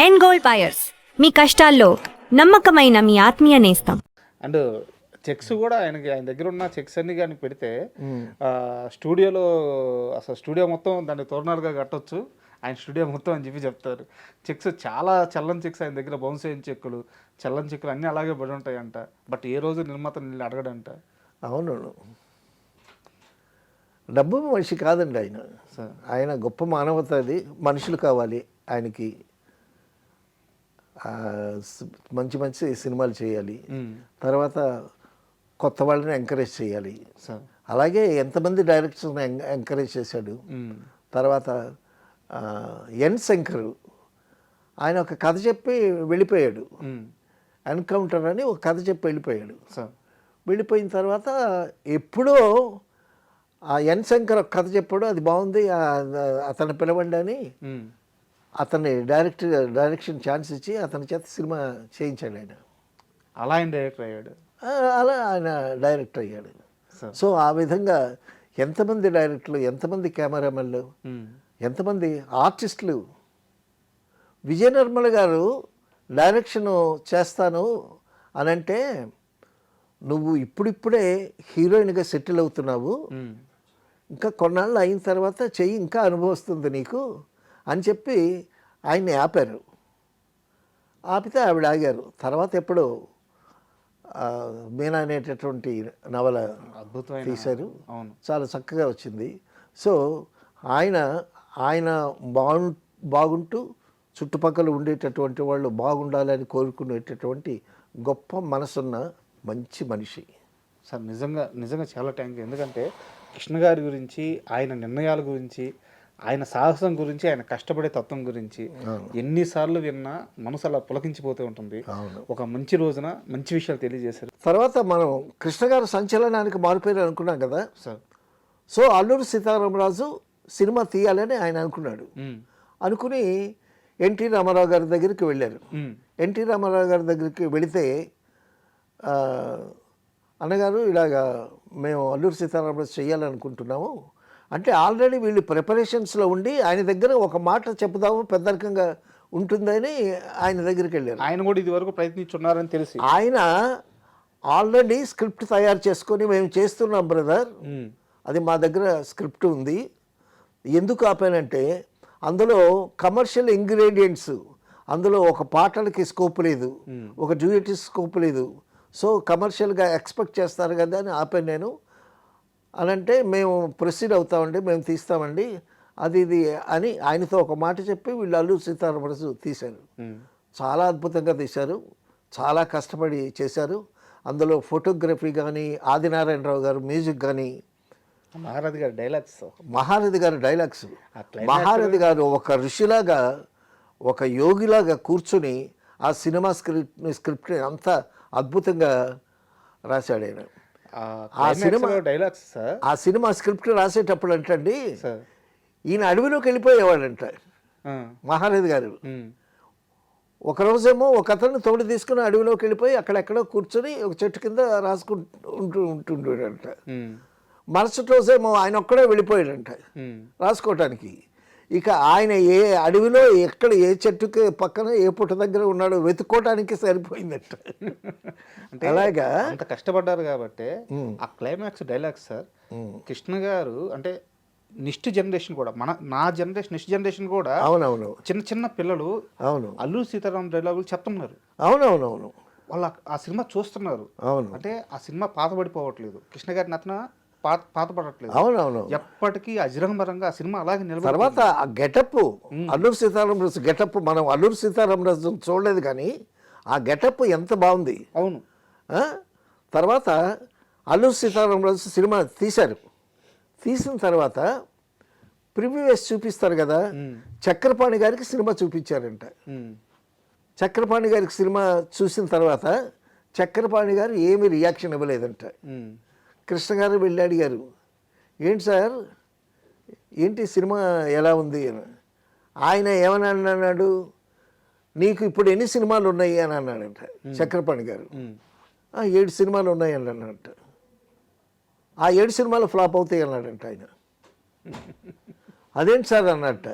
End gold buyers మీ కష్టాల్లో నమ్మకమైన మీ ఆత్మీయ నేస్తం. అండ్ చెక్స్ కూడా ఆయన దగ్గర ఉన్న చెక్స్ అన్ని కానీ పెడితే స్టూడియోలో అసలు స్టూడియో మొత్తం దాన్ని తోరణాలుగా కట్టొచ్చు, ఆయన స్టూడియో మొత్తం అని చెప్పి చెప్తారు. చెక్స్ చాలా చల్లని చెక్స్ ఆయన దగ్గర, బౌన్స్ అయిన చెక్కులు, చల్లని చెక్కులు అన్నీ అలాగే పడి ఉంటాయంట. బట్ ఏ రోజు నిర్మాత నీళ్ళు అడగడంట. అవును, డబ్బు మనిషి కాదండి ఆయన. ఆయన గొప్ప మానవత, అది మనుషులు కావాలి ఆయనకి. మంచి మంచి సినిమాలు చేయాలి, తర్వాత కొత్త వాళ్ళని ఎంకరేజ్ చేయాలి. అలాగే ఎంతమంది డైరెక్టర్స్ని ఎంకరేజ్ చేశాడు. తర్వాత ఎన్ శంకర్ ఆయన ఒక కథ చెప్పి వెళ్ళిపోయాడు. ఎన్కౌంటర్ అని ఒక కథ చెప్పి వెళ్ళిపోయాడు. వెళ్ళిపోయిన తర్వాత ఎప్పుడో ఆ ఎన్ శంకర్ ఒక కథ చెప్పాడు, అది బాగుంది, అతన్ని పిలవండి అని అతన్ని డైరెక్షన్ ఛాన్స్ ఇచ్చి అతని చేత సినిమా చేయించాడు ఆయన. అలా ఆయన డైరెక్టర్ అయ్యాడు. అలా ఆయన డైరెక్టర్ అయ్యాడు. సో ఆ విధంగా ఎంతమంది డైరెక్టర్లు, ఎంతమంది కెమెరామెన్లు, ఎంతమంది ఆర్టిస్టులు. విజయ నిర్మల గారు డైరెక్షన్ చేస్తాను అని అంటే, నువ్వు ఇప్పుడిప్పుడే హీరోయిన్గా సెటిల్ అవుతున్నావు, ఇంకా కొన్నాళ్ళు అయిన తర్వాత చెయ్యి, ఇంకా అనుభవిస్తుంది నీకు అని చెప్పి ఆయన్ని ఆపారు. ఆపితే ఆవిడ ఆగారు. తర్వాత ఎప్పుడో మీనా అనేటటువంటి నవల అద్భుతం తీశారు, చాలా చక్కగా వచ్చింది. సో ఆయన బాగుంటూ చుట్టుపక్కల ఉండేటటువంటి వాళ్ళు బాగుండాలని కోరుకునేటటువంటి గొప్ప మనసున్న మంచి మనిషి. సార్ నిజంగా చాలా థ్యాంక్ యూ. ఎందుకంటే కృష్ణ గారి గురించి, ఆయన నిర్ణయాల గురించి, ఆయన సాహసం గురించి, ఆయన కష్టపడే తత్వం గురించి ఎన్నిసార్లు విన్నా మనసు అలా పులకించిపోతూ ఉంటుంది. ఒక మంచి రోజున మంచి విషయాలు తెలియజేశారు. తర్వాత మనం కృష్ణ గారు సంచలనానికి మారిపోయారు అనుకున్నాం కదా sir. So Alluri Sitaramaraju cinema తీయాలని ఆయన అనుకున్నాడు. అనుకుని ఎన్టీ రామారావు గారి దగ్గరికి వెళ్ళారు. ఎన్టీ రామారావు గారి దగ్గరికి వెళితే, అన్నగారు ఇలాగా మేము అల్లూరి సీతారామరాజు చేయాలనుకుంటున్నాము అంటే, ఆల్రెడీ వీళ్ళు ప్రిపరేషన్స్లో ఉండి ఆయన దగ్గర ఒక మాట చెప్పుదాము పెద్దరికంగా ఉంటుందని ఆయన దగ్గరికి వెళ్ళారు. ఆయన కూడా ఇది వరకు ప్రయత్నించున్నారని తెలిసి ఆయన ఆల్రెడీ స్క్రిప్ట్ తయారు చేసుకొని, మేము చేస్తున్నాం బ్రదర్, అది మా దగ్గర స్క్రిప్ట్ ఉంది. ఎందుకు ఆపానంటే, అందులో కమర్షియల్ ఇంగ్రీడియంట్స్, అందులో ఒక పాటలకి స్కోప్ లేదు, ఒక డ్యూయట్కి స్కోప్ లేదు. సో కమర్షియల్గా ఎక్స్పెక్ట్ చేస్తారు కదా అని ఆపాను నేను. అని అంటే, మేము ప్రొసీడ్ అవుతామండి, మేము తీస్తామండి, అది ఇది అని ఆయనతో ఒక మాట చెప్పి వీళ్ళు అల్లూరి సీతారామరాజు తీశారు. చాలా అద్భుతంగా తీశారు, చాలా కష్టపడి చేశారు. అందులో ఫోటోగ్రఫీ కానీ, ఆదినారాయణరావు గారు మ్యూజిక్ కానీ, మహారథి గారి డైలాగ్స్, మహారథి గారు ఒక ఋషిలాగా, ఒక యోగిలాగా కూర్చుని ఆ సినిమా స్క్రిప్ట్ని అంత అద్భుతంగా రాశాడు ఆయన. ఆ సినిమా స్క్రిప్ట్ రాసేటప్పుడు అంటండి, ఈయన అడవిలోకి వెళ్ళిపోయేవాడంట మహారథి గారు. ఒకరోజేమో ఒక అతను తోడు తీసుకుని అడవిలోకి వెళ్ళిపోయి అక్కడెక్కడో కూర్చొని ఒక చెట్టు కింద ఉంటుండేడంట. మరుసటి రోజేమో ఆయన ఒక్కడే వెళ్ళిపోయాడంట రాసుకోవటానికి. ఇక ఆయన ఏ అడవిలో ఎక్కడ ఏ చెట్టుకి పక్కన ఏ పుట్ట దగ్గర ఉన్నాడో వెతుక్కోవటానికి సరిపోయిందట. అంటే అలాగా అంత కష్టపడ్డారు కాబట్టి ఆ క్లైమాక్స్ డైలాగ్స్ సార్, కృష్ణ గారు అంటే నెక్స్ట్ జనరేషన్ కూడా, నెక్స్ట్ జనరేషన్ కూడా, అవునవును, చిన్న చిన్న పిల్లలు అవును అల్లూరి సీతారాం డైలాగులు చెప్తున్నారు. అవునవునవును, వాళ్ళు ఆ సినిమా చూస్తున్నారు. అవును, అంటే ఆ సినిమా పాతబడిపోవట్లేదు, కృష్ణ గారి నటన పాతపడట్లేదు. అవునవును, ఎప్పటికీ అజరంబరంగా ఆ సినిమా అలాగే నిలబడి. తర్వాత ఆ గెటప్, అల్లూరి సీతారామరాజు గెటప్, మనం అల్లూరి సీతారామరాజు చూడలేదు కానీ ఆ గెటప్ ఎంత బాగుంది. అవును. తర్వాత అల్లూరి సీతారామరాజు సినిమా తీశారు. తీసిన తర్వాత ప్రివ్యూ వేసి చూపిస్తారు కదా, చక్రపాణి గారికి సినిమా చూపించారంట. చక్రపాణి గారికి సినిమా చూసిన తర్వాత చక్రపాణి గారు ఏమీ రియాక్షన్ ఇవ్వలేదంట. కృష్ణ గారు వెళ్ళి అడిగారు, ఏంటి సార్, ఏంటి సినిమా ఎలా ఉంది అని. ఆయన ఏమని అన్నాడు, నీకు ఇప్పుడు ఎన్ని సినిమాలు ఉన్నాయి అని అన్నాడంట చక్రపాణి గారు. 7 సినిమాలు ఉన్నాయి అని అన్నట్ట. ఆ 7 సినిమాలు ఫ్లాప్ అవుతాయి అన్నాడంట ఆయన. అదేంటి సార్ అన్నట్ట.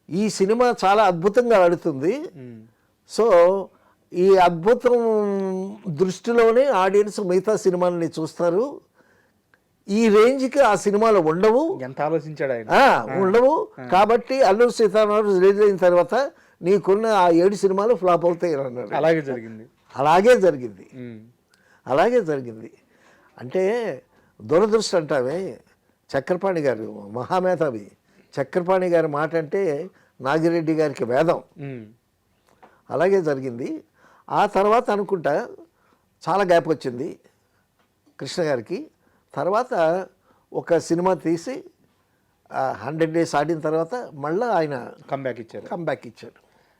ఈ సినిమా చాలా అద్భుతంగా ఆడుతుంది. సో ఈ అద్భుతం దృష్టిలోనే ఆడియన్స్ మిగతా సినిమాలని చూస్తారు. ఈ రేంజ్కి ఆ సినిమాలు ఉండవు, ఎంత ఆలోచించాడు ఆయన. ఉండవు. కాబట్టి అల్లూరి సీతారామరాజు రిలీజ్ అయిన తర్వాత నీకున్న ఆ 7 సినిమాలు ఫ్లాప్ అవుతాయి అన్నాడు. అలాగే జరిగింది. అలాగే జరిగింది. అలాగే జరిగింది. అంటే దురదృష్టం అంటావే, చక్రపాణి గారు మహామేధావి, చక్రపాణి గారి మాట అంటే నాగిరెడ్డి గారికి వేదం. అలాగే జరిగింది. ఆ తర్వాత అనుకుంటా చాలా గ్యాప్ వచ్చింది కృష్ణ గారికి. తర్వాత ఒక సినిమా తీసి 100 days ఆడిన తర్వాత మళ్ళీ ఆయన కంబ్యాక్ ఇచ్చారు.